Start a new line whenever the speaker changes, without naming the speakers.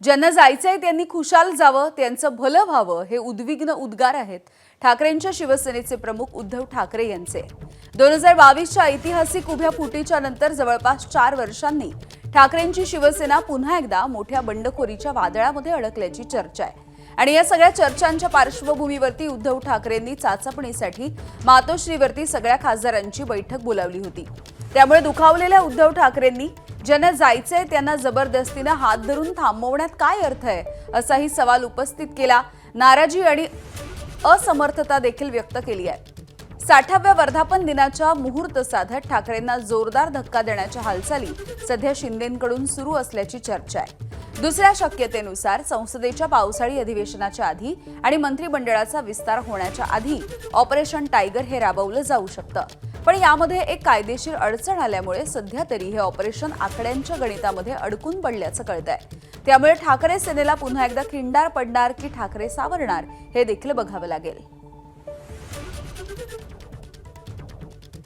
ज्यांना जायचंय त्यांनी खुशाल जावं, त्यांचं भलं व्हावं हे उद्विग्न उद्गार आहेत ठाकरेंच्या शिवसेनेचे प्रमुख उद्धव ठाकरे यांचे। 2022च्या ऐतिहासिक उभ्या फुटीच्या नंतर जवळपास 4 वर्षांनी ठाकरेंची शिवसेना पुन्हा एकदा मोठ्या बंडखोरीच्या वादळामध्ये अडकल्याची चर्चा आहे। आणि या सगळ्या चर्चांच्या पार्श्वभूमीवरती उद्धव ठाकरेंनी चाचपणीसाठी मातोश्रीवरती सगळ्या खासदारांची बैठक बोलावली होती। त्यामुळे दुखावलेल्या उद्धव ठाकरेंनी ज्यांना जायचंय त्यांना जबरदस्तीने हात धरून थांबवण्यात काय अर्थ आहे असाही सवाल उपस्थित केला। नाराजी आणि असमर्थता देखील व्यक्त केली आहे। 60व्या वर्धापन दिनाच्या मुहूर्त साधत ठाकरेंना जोरदार धक्का देण्याच्या हालचाली सध्या शिंदेंकडून सुरू असल्याची चर्चा आहे। दुसऱ्या शक्यतेनुसार संसदेच्या पावसाळी अधिवेशनाच्या आधी आणि मंत्रिमंडळाचा विस्तार होण्याच्या आधी ऑपरेशन टायगर हे राबवलं जाऊ शकतं। पण यामध्ये एक कायदेशीर अडचण आल्यामुळे सध्या तरी हे ऑपरेशन आकड्यांच्या गणितामध्ये अडकून पडल्याचं कळतंय। त्यामुळे ठाकरे सेनेला पुन्हा एकदा खिंडार पडणार की ठाकरे सावरणार हे देखील बघावं लागेल।